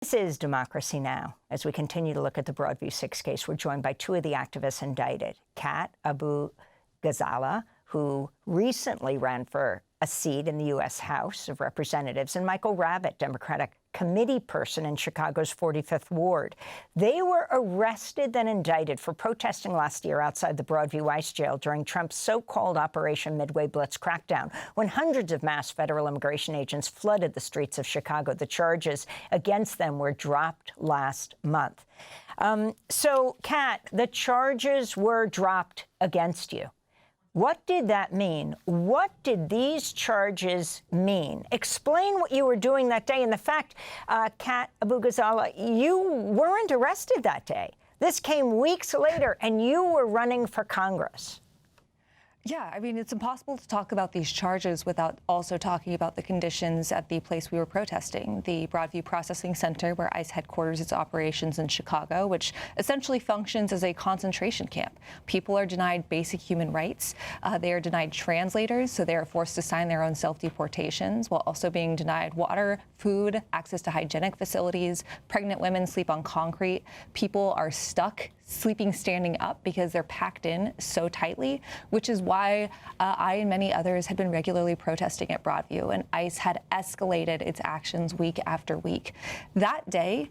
This is Democracy Now! As we continue to look at the Broadview 6 case, we're joined by two of the activists indicted, Kat Abughazaleh, who recently ran for a seat in the U.S. House of Representatives, and Michael Rabbitt, Democratic committeeperson in Chicago's 45th Ward. They were arrested then indicted for protesting last year outside the Broadview ICE jail during Trump's so-called Operation Midway Blitz crackdown, when hundreds of masked federal immigration agents flooded the streets of Chicago. The charges against them were dropped last month. So, Kat, the charges were dropped against you. What did that mean? What did these charges mean? Explain what you were doing that day. And the fact, Kat Abughazaleh, you weren't arrested that day. This came weeks later, and you were running for Congress. Yeah, I mean, it's impossible to talk about these charges without also talking about the conditions at the place we were protesting, the Broadview Processing Center, where ICE headquarters its operations in Chicago, which essentially functions as a concentration camp. People are denied basic human rights. They are denied translators, so they are forced to sign their own self-deportations, while also being denied water, food, access to hygienic facilities. Pregnant women sleep on concrete. People are stuck sleeping standing up because they're packed in so tightly, which is why I and many others had been regularly protesting at Broadview, and ICE had escalated its actions week after week. That day,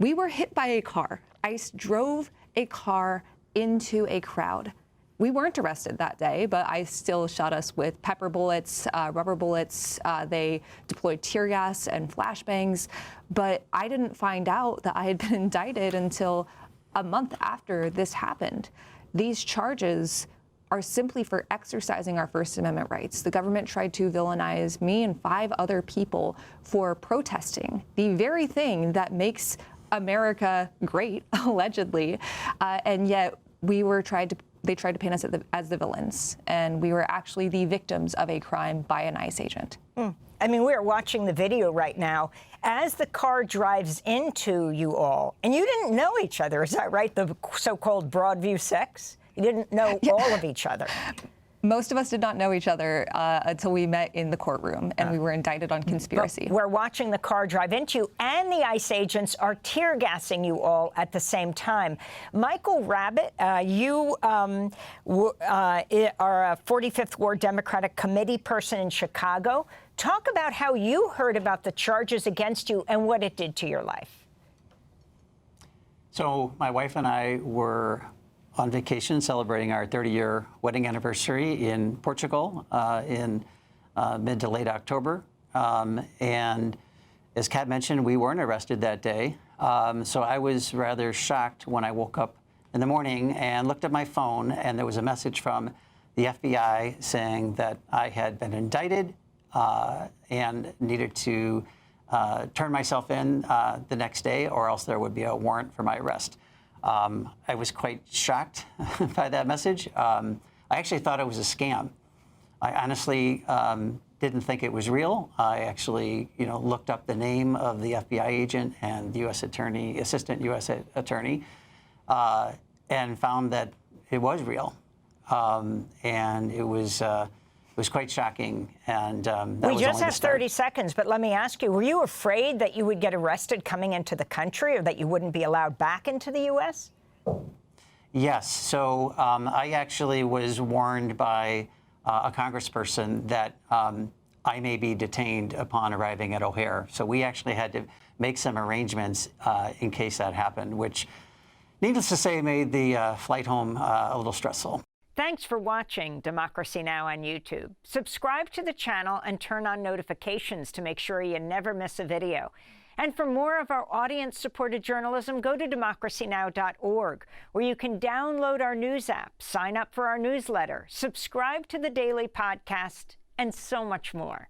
we were hit by a car. ICE drove a car into a crowd. We weren't arrested that day, but ICE still shot us with pepper bullets, rubber bullets. They deployed tear gas and flashbangs. But I didn't find out that I had been indicted until a month after this happened. These charges are simply for exercising our First Amendment rights. The government tried to villainize me and 5 other people for protesting the very thing that makes America great, allegedly, and yet they tried to paint us as the villains, and we were actually the victims of a crime by an ICE agent. I mean, we are watching the video right now as the car drives into you all, and you didn't know each other, is that right? The so-called Broadview 6? You didn't know all of each other. Most of us did not know each other until we met in the courtroom, and we were indicted on conspiracy. But we're watching the car drive into you, and the ICE agents are tear gassing you all at the same time. Michael Rabbitt, you are a 45th Ward Democratic committee person in Chicago. Talk about how you heard about the charges against you and what it did to your life. So my wife and I were on vacation celebrating our 30-year wedding anniversary in Portugal in mid to late October. And as Kat mentioned, we weren't arrested that day. So I was rather shocked when I woke up in the morning and looked at my phone, and there was a message from the FBI saying that I had been indicted and needed to turn myself in the next day, or else there would be a warrant for my arrest. I was quite shocked by that message. I actually thought it was a scam. I honestly didn't think it was real. I actually, looked up the name of the FBI agent and the U.S. attorney, assistant U.S. attorney, and found that it was real. And it was quite shocking, and we just have 30 seconds, but let me ask you, were you afraid that you would get arrested coming into the country, or that you wouldn't be allowed back into the U.S.? Yes. So I actually was warned by a congressperson that I may be detained upon arriving at O'Hare. So we actually had to make some arrangements in case that happened, which, needless to say, made the flight home a little stressful. Thanks for watching Democracy Now! On YouTube. Subscribe to the channel and turn on notifications to make sure you never miss a video. And for more of our audience-supported journalism, go to democracynow.org, where you can download our news app, sign up for our newsletter, subscribe to the daily podcast, and so much more.